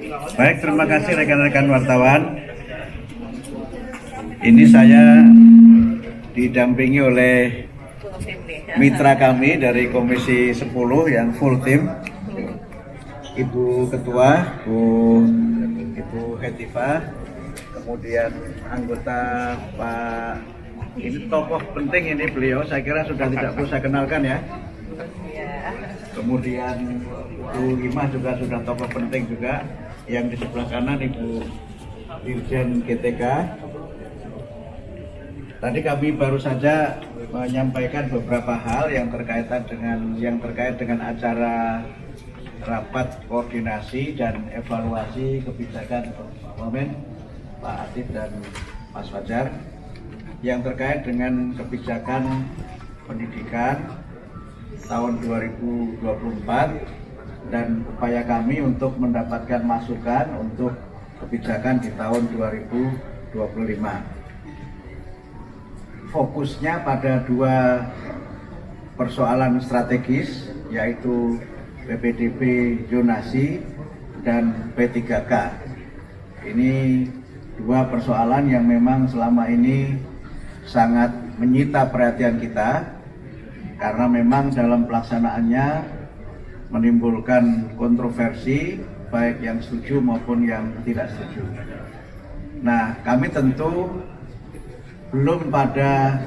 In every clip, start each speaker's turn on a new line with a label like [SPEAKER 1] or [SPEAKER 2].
[SPEAKER 1] Baik, terima kasih rekan-rekan wartawan. Ini saya didampingi oleh mitra kami dari Komisi 10 yang full tim, Ibu Ketua, Ibu Hetifah, kemudian anggota Pak, ini tokoh penting ini beliau, saya kira sudah tidak perlu saya kenalkan ya. Kemudian Bu Imah juga sudah tokoh penting juga, yang di sebelah kanan Ibu Dirjen GTK. Tadi kami baru saja menyampaikan beberapa hal yang terkait dengan acara rapat koordinasi dan evaluasi kebijakan Wamen Pak Atif dan Mas Fajar yang terkait dengan kebijakan pendidikan tahun 2024 dan upaya kami untuk mendapatkan masukan untuk kebijakan di tahun 2025. Fokusnya pada dua persoalan strategis, yaitu PPDB zonasi dan P3K. Ini dua persoalan yang memang selama ini sangat menyita perhatian kita, karena memang dalam pelaksanaannya menimbulkan kontroversi baik yang setuju maupun yang tidak setuju. Nah, kami tentu belum pada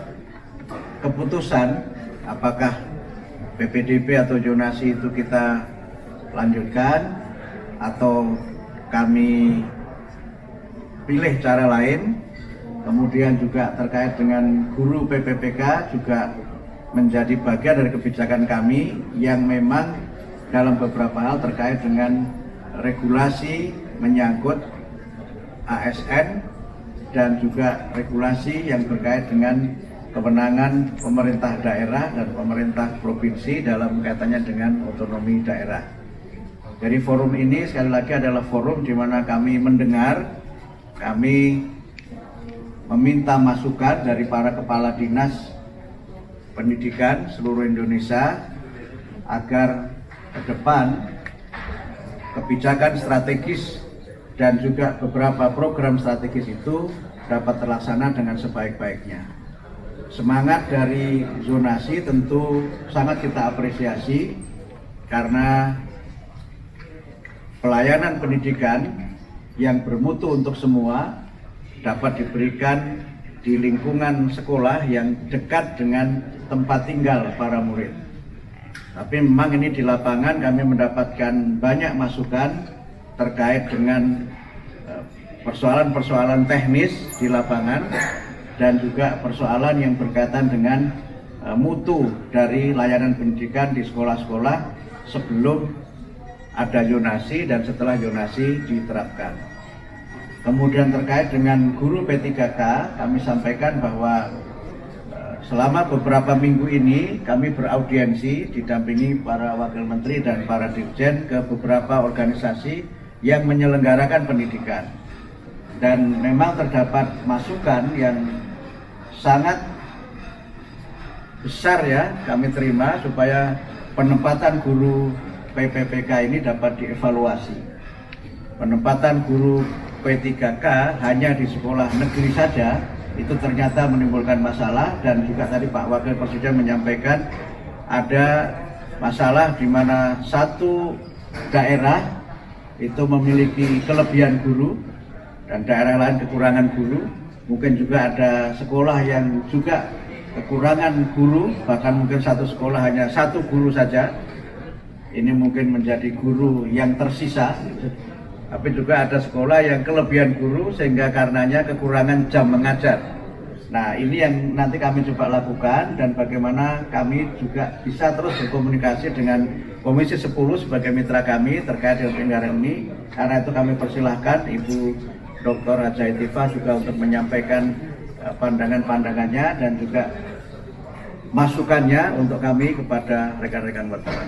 [SPEAKER 1] keputusan apakah PPDB atau zonasi itu kita lanjutkan atau kami pilih cara lain. Kemudian juga terkait dengan guru PPPK juga menjadi bagian dari kebijakan kami yang memang dalam beberapa hal terkait dengan regulasi menyangkut ASN dan juga regulasi yang terkait dengan kewenangan pemerintah daerah dan pemerintah provinsi dalam kaitannya dengan otonomi daerah. Jadi forum ini sekali lagi adalah forum di mana kami mendengar, kami meminta masukan dari para kepala dinas pendidikan seluruh Indonesia agar ke depan kebijakan strategis dan juga beberapa program strategis itu dapat terlaksana dengan sebaik-baiknya. Semangat dari zonasi tentu sangat kita apresiasi karena pelayanan pendidikan yang bermutu untuk semua dapat diberikan di lingkungan sekolah yang dekat dengan tempat tinggal para murid. Tapi memang ini di lapangan kami mendapatkan banyak masukan terkait dengan persoalan-persoalan teknis di lapangan dan juga persoalan yang berkaitan dengan mutu dari layanan pendidikan di sekolah-sekolah sebelum ada zonasi dan setelah zonasi diterapkan. Kemudian terkait dengan guru P3K, kami sampaikan bahwa selama beberapa minggu ini kami beraudiensi didampingi para wakil menteri dan para dirjen ke beberapa organisasi yang menyelenggarakan pendidikan. Dan memang terdapat masukan yang sangat besar ya kami terima supaya penempatan guru PPPK ini dapat dievaluasi. Penempatan guru P3K hanya di sekolah negeri saja itu ternyata menimbulkan masalah, dan juga tadi Pak Wakil Presiden menyampaikan ada masalah di mana satu daerah itu memiliki kelebihan guru dan daerah lain kekurangan guru. Mungkin juga ada sekolah yang juga kekurangan guru, bahkan mungkin satu sekolah hanya satu guru saja. Ini mungkin menjadi guru yang tersisa. Tapi juga ada sekolah yang kelebihan guru sehingga karenanya kekurangan jam mengajar. Nah, ini yang nanti kami coba lakukan, dan bagaimana kami juga bisa terus berkomunikasi dengan Komisi 10 sebagai mitra kami terkait dengan penyelenggaraan ini. Karena itu kami persilahkan Ibu Dr. Haja Hetifah juga untuk menyampaikan pandangan-pandangannya dan juga masukannya untuk kami kepada rekan-rekan wartawan.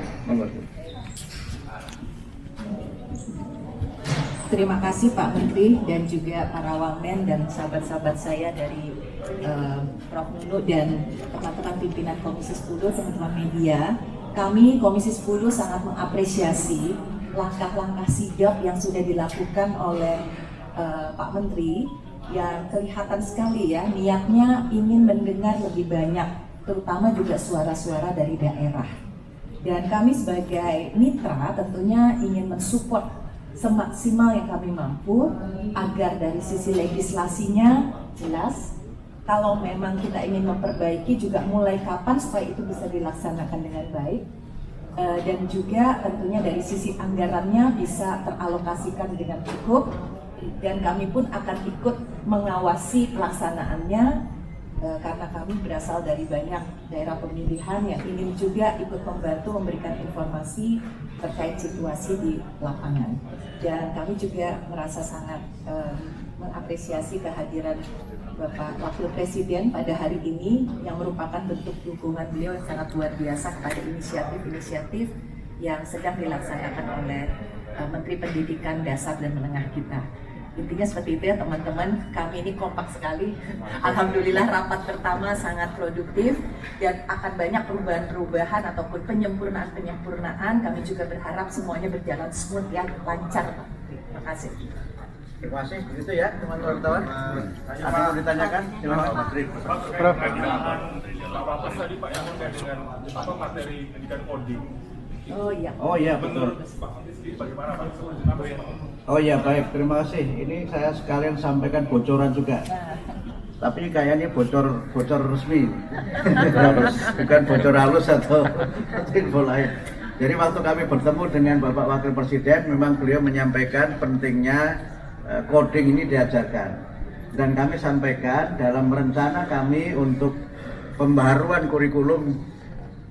[SPEAKER 2] Terima kasih Pak Menteri dan juga para wamen dan sahabat-sahabat saya dari Prof. Nunu dan teman-teman pimpinan Komisi 10, teman-teman media. Kami Komisi 10 sangat mengapresiasi langkah-langkah sigap yang sudah dilakukan oleh Pak Menteri, yang kelihatan sekali ya niatnya ingin mendengar lebih banyak, terutama juga suara-suara dari daerah. Dan kami sebagai mitra tentunya ingin mensupport semaksimal yang kami mampu agar dari sisi legislasinya jelas. Kalau memang kita ingin memperbaiki juga mulai kapan supaya itu bisa dilaksanakan dengan baik. Dan juga tentunya dari sisi anggarannya bisa teralokasikan dengan cukup, dan kami pun akan ikut mengawasi pelaksanaannya karena kami berasal dari banyak daerah pemilihan yang ingin juga ikut membantu memberikan informasi terkait situasi di lapangan. Dan kami juga merasa sangat mengapresiasi kehadiran Bapak Wakil Presiden pada hari ini yang merupakan bentuk dukungan beliau yang sangat luar biasa kepada inisiatif-inisiatif yang sedang dilaksanakan oleh Menteri Pendidikan Dasar dan Menengah kita. Intinya seperti itu ya teman-teman, kami ini kompak sekali. Alhamdulillah rapat pertama sangat produktif dan akan banyak perubahan-perubahan ataupun penyempurnaan-penyempurnaan. Kami juga berharap semuanya berjalan smooth ya, lancar Pak. Terima kasih.
[SPEAKER 1] Terima kasih, begitu ya teman-teman wartawan. Ada yang mau ditanyakan? Silakan Pak Menteri.
[SPEAKER 3] Prof. Pak Wapres tadi Pak yang terkait dengan apa materi pendidikan coding.
[SPEAKER 1] Oh iya betul.
[SPEAKER 3] Menurut Pak Menteri sendiri bagaimana Pak? Apa ya Pak?
[SPEAKER 1] Oh iya baik, terima kasih. Ini saya sekalian sampaikan bocoran juga. Tapi kayaknya bocor resmi. Bukan bocor halus atau info lain. Jadi waktu kami bertemu dengan Bapak Wakil Presiden, memang beliau menyampaikan pentingnya coding ini diajarkan. Dan kami sampaikan dalam rencana kami untuk pembaharuan kurikulum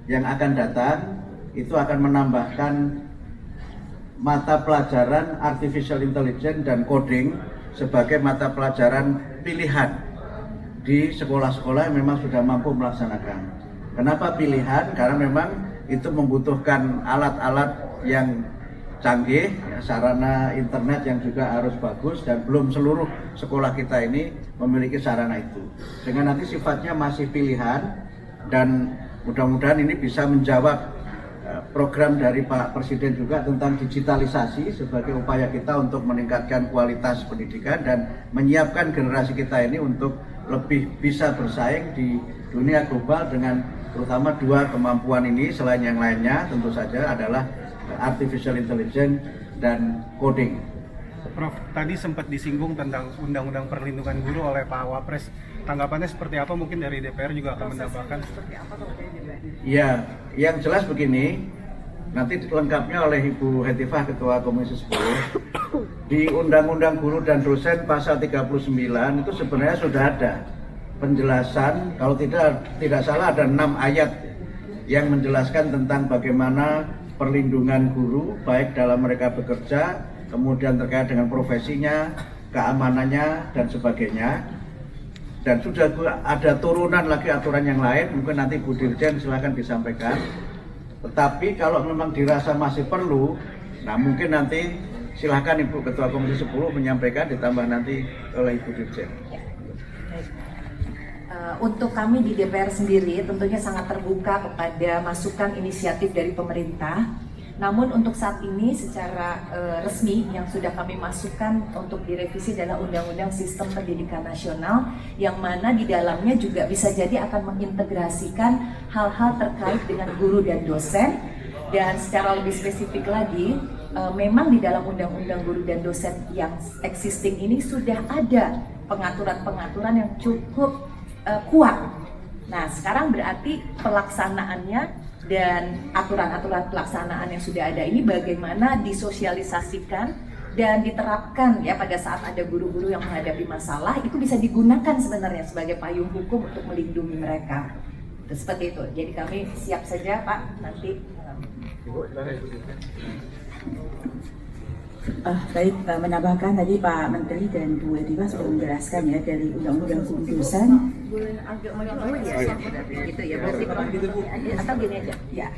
[SPEAKER 1] yang akan datang, itu akan menambahkan mata pelajaran Artificial Intelligence dan Coding sebagai mata pelajaran pilihan di sekolah-sekolah yang memang sudah mampu melaksanakan. Kenapa pilihan? Karena memang itu membutuhkan alat-alat yang canggih, ya, sarana internet yang juga harus bagus, dan belum seluruh sekolah kita ini memiliki sarana itu. Sehingga nanti sifatnya masih pilihan, dan mudah-mudahan ini bisa menjawab program dari Pak Presiden juga tentang digitalisasi sebagai upaya kita untuk meningkatkan kualitas pendidikan dan menyiapkan generasi kita ini untuk lebih bisa bersaing di dunia global dengan terutama dua kemampuan ini. Selain yang lainnya tentu saja adalah Artificial Intelligence dan Coding.
[SPEAKER 4] Prof, tadi sempat disinggung tentang Undang-Undang Perlindungan Guru oleh Pak Wapres. Tanggapannya seperti apa? Mungkin dari DPR juga akan menambahkan.
[SPEAKER 1] Ya, yang jelas begini, nanti lengkapnya oleh Ibu Hetifah, Ketua Komisi 10. Di Undang-Undang Guru dan Dosen pasal 39 itu sebenarnya sudah ada penjelasan, kalau tidak salah ada 6 ayat yang menjelaskan tentang bagaimana perlindungan guru baik dalam mereka bekerja, kemudian terkait dengan profesinya, keamanannya dan sebagainya. Dan sudah ada turunan lagi aturan yang lain, mungkin nanti Bu Dirjen silakan disampaikan. Tetapi kalau memang dirasa masih perlu, nah mungkin nanti silakan Ibu Ketua Komisi 10 menyampaikan, ditambah nanti oleh Ibu Dirjen.
[SPEAKER 2] Untuk kami di DPR sendiri tentunya sangat terbuka kepada masukan inisiatif dari pemerintah. Namun untuk saat ini secara resmi yang sudah kami masukkan untuk direvisi adalah Undang-Undang Sistem Pendidikan Nasional, yang mana di dalamnya juga bisa jadi akan mengintegrasikan hal-hal terkait dengan guru dan dosen. Dan secara lebih spesifik lagi, memang di dalam Undang-Undang Guru dan Dosen yang existing ini sudah ada pengaturan-pengaturan yang cukup kuat. Nah sekarang berarti pelaksanaannya dan aturan-aturan pelaksanaan yang sudah ada ini bagaimana disosialisasikan dan diterapkan ya pada saat ada guru-guru yang menghadapi masalah, itu bisa digunakan sebenarnya sebagai payung hukum untuk melindungi mereka. Seperti itu. Jadi kami siap saja Pak nanti.
[SPEAKER 5] Baik, menambahkan tadi Pak Menteri dan Bu Hetifah sudah menjelaskan ya dari Undang-Undang Guru Dosen.
[SPEAKER 2] Gitu ya, berarti atau gini aja.
[SPEAKER 5] Ya.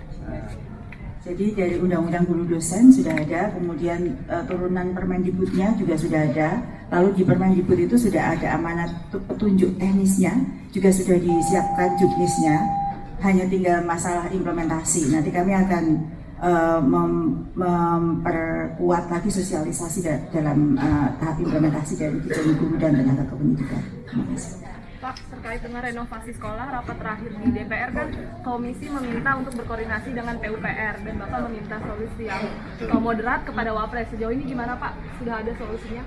[SPEAKER 5] Jadi dari Undang-Undang Guru Dosen sudah ada, kemudian turunan Permendikbudnya juga sudah ada. Lalu di Permendikbud itu sudah ada amanat petunjuk teknisnya, juga sudah disiapkan juknisnya. Hanya tinggal masalah implementasi. Nanti kami akan memperkuat lagi sosialisasi dalam tahap implementasi dari Ditjen Guru dan Tenaga Kependidikan. Terima kasih.
[SPEAKER 6] Pak, terkait dengan renovasi sekolah, rapat terakhir di DPR kan komisi meminta untuk berkoordinasi dengan PUPR dan Bapak meminta solusi yang moderat kepada Wapres. Sejauh ini gimana Pak? Sudah ada solusinya?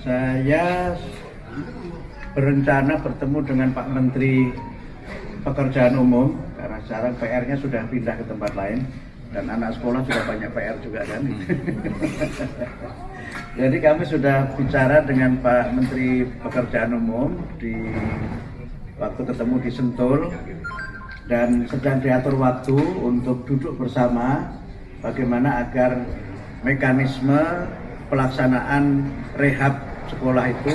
[SPEAKER 1] Saya berencana bertemu dengan Pak Menteri Pekerjaan Umum karena sekarang PR-nya sudah pindah ke tempat lain dan anak sekolah sudah banyak PR juga kan. Jadi kami sudah bicara dengan Pak Menteri Pekerjaan Umum waktu ketemu di Sentul dan sedang diatur waktu untuk duduk bersama bagaimana agar mekanisme pelaksanaan rehab sekolah itu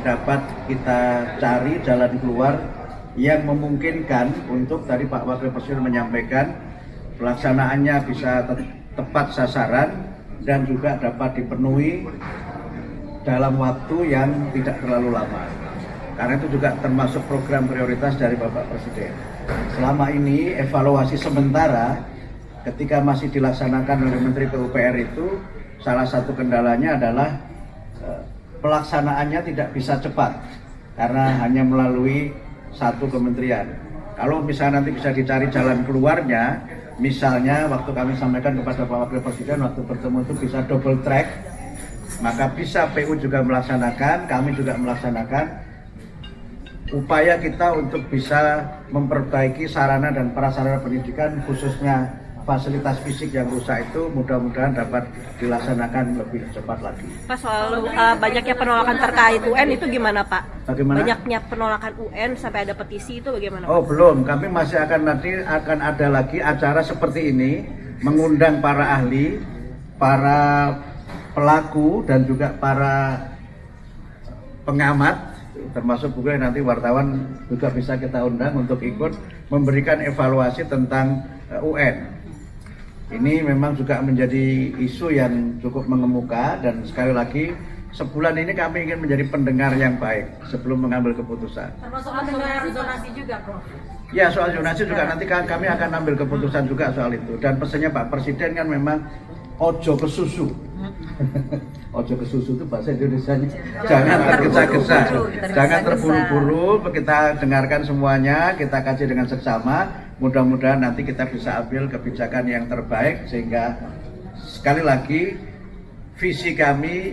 [SPEAKER 1] dapat kita cari jalan keluar yang memungkinkan untuk tadi Pak Wakil Presiden menyampaikan pelaksanaannya bisa tepat sasaran dan juga dapat dipenuhi dalam waktu yang tidak terlalu lama. Karena itu juga termasuk program prioritas dari Bapak Presiden. Selama ini evaluasi sementara ketika masih dilaksanakan oleh Menteri PUPR itu salah satu kendalanya adalah pelaksanaannya tidak bisa cepat karena hanya melalui satu kementerian. Kalau misalnya nanti bisa dicari jalan keluarnya, misalnya waktu kami sampaikan kepada Pak Wakil Presiden waktu bertemu itu bisa double track, maka bisa PU juga melaksanakan, kami juga melaksanakan. Upaya kita untuk bisa memperbaiki sarana dan prasarana pendidikan khususnya fasilitas fisik yang rusak itu mudah-mudahan dapat dilaksanakan lebih cepat lagi.
[SPEAKER 7] Pak, soal banyaknya penolakan terkait UN itu gimana Pak?
[SPEAKER 1] Bagaimana?
[SPEAKER 7] Banyaknya penolakan UN sampai ada petisi itu bagaimana Pak?
[SPEAKER 1] Oh belum, kami masih akan ada lagi acara seperti ini, mengundang para ahli, para pelaku dan juga para pengamat, termasuk juga nanti wartawan juga bisa kita undang untuk ikut memberikan evaluasi tentang UN. Ini memang juga menjadi isu yang cukup mengemuka dan sekali lagi sebulan ini kami ingin menjadi pendengar yang baik sebelum mengambil keputusan.
[SPEAKER 7] Termasuk mendengar zonasi juga, Prof?
[SPEAKER 1] Ya, soal zonasi juga nanti kami akan ambil keputusan juga soal itu. Dan pesannya Pak Presiden kan memang ojo ke susu. Ojo ke susu itu bahasa Indonesianya jangan tergesa-gesa, jangan terburu-buru. Kita dengarkan semuanya, kita kaji dengan seksama. Mudah-mudahan nanti kita bisa ambil kebijakan yang terbaik sehingga sekali lagi visi kami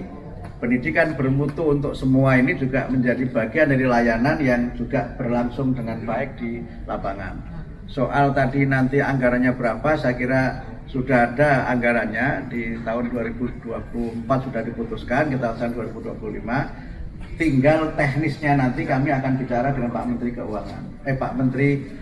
[SPEAKER 1] pendidikan bermutu untuk semua ini juga menjadi bagian dari layanan yang juga berlangsung dengan baik di lapangan. Soal tadi nanti anggarannya berapa, saya kira sudah ada anggarannya di tahun 2024 sudah diputuskan, kita tahun 2025. Tinggal teknisnya nanti kami akan bicara dengan Pak Menteri Keuangan, Pak Menteri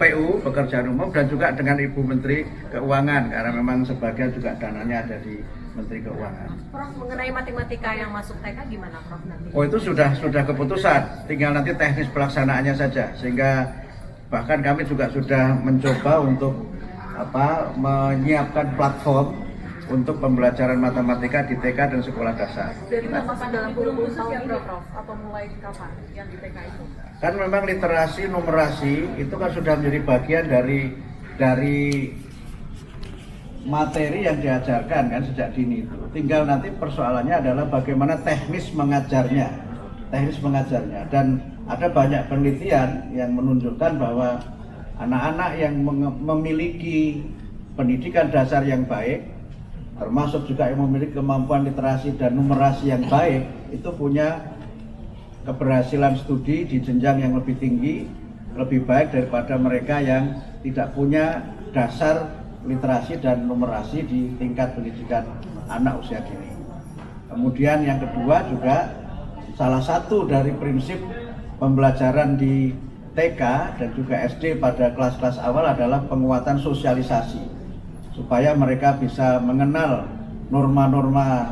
[SPEAKER 1] PU Pekerjaan Umum dan juga dengan Ibu Menteri Keuangan karena memang sebagian juga dananya ada di Menteri Keuangan.
[SPEAKER 7] Prof, mengenai matematika yang masuk TK gimana Prof nanti?
[SPEAKER 1] Oh itu sudah keputusan, tinggal nanti teknis pelaksanaannya saja sehingga bahkan kami juga sudah mencoba untuk menyiapkan platform untuk pembelajaran matematika di TK dan sekolah dasar.
[SPEAKER 6] Dari masa dalam 20 tahun ini Prof, atau mulai kapan yang di TK itu?
[SPEAKER 1] Kan memang literasi numerasi itu kan sudah menjadi bagian dari materi yang diajarkan kan sejak dini itu. Tinggal nanti persoalannya adalah bagaimana teknis mengajarnya. Dan ada banyak penelitian yang menunjukkan bahwa anak-anak yang memiliki pendidikan dasar yang baik, termasuk juga yang memiliki kemampuan literasi dan numerasi yang baik, itu punya keberhasilan studi di jenjang yang lebih tinggi, lebih baik daripada mereka yang tidak punya dasar literasi dan numerasi di tingkat pendidikan anak usia dini. Kemudian yang kedua juga salah satu dari prinsip pembelajaran di TK dan juga SD pada kelas-kelas awal adalah penguatan sosialisasi supaya mereka bisa mengenal norma-norma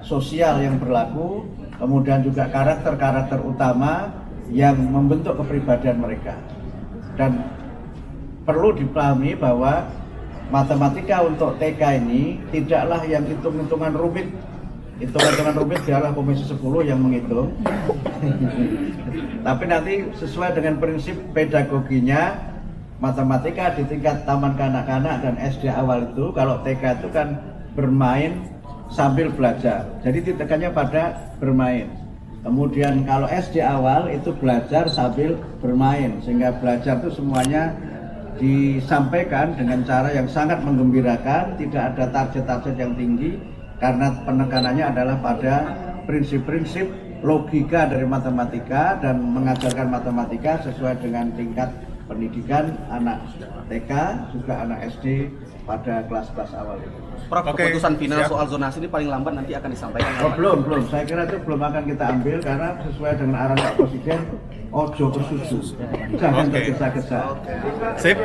[SPEAKER 1] sosial yang berlaku, kemudian juga karakter-karakter utama yang membentuk kepribadian mereka. Dan perlu dipahami bahwa matematika untuk TK ini tidaklah yang hitung-hitungan rumit. Hitung-hitungan rumit biarlah Komisi 10 yang menghitung. Tapi nanti sesuai dengan prinsip pedagoginya, matematika di tingkat taman kanak-kanak dan SD awal itu, kalau TK itu kan bermain sambil belajar. Jadi ditekannya pada bermain. Kemudian kalau SD awal itu belajar sambil bermain, sehingga belajar itu semuanya disampaikan dengan cara yang sangat menggembirakan, tidak ada target-target yang tinggi, karena penekanannya adalah pada prinsip-prinsip logika dari matematika dan mengajarkan matematika sesuai dengan tingkat pendidikan anak TK juga anak SD pada kelas-kelas awal itu.
[SPEAKER 8] Prof,
[SPEAKER 4] Oke,
[SPEAKER 8] keputusan final
[SPEAKER 4] siap.
[SPEAKER 8] soal zonasi ini paling lambat nanti akan disampaikan.
[SPEAKER 1] Oh, belum. Saya kira itu belum akan kita ambil karena sesuai dengan arahan Pak Presiden, ojo kesusu, jangan
[SPEAKER 4] Oke.
[SPEAKER 1] tergesa-gesa.
[SPEAKER 4] Sip.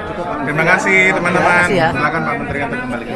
[SPEAKER 4] Terima kasih teman-teman.
[SPEAKER 7] Terima kasih ya.
[SPEAKER 4] Silakan Pak Menteri untuk kembali.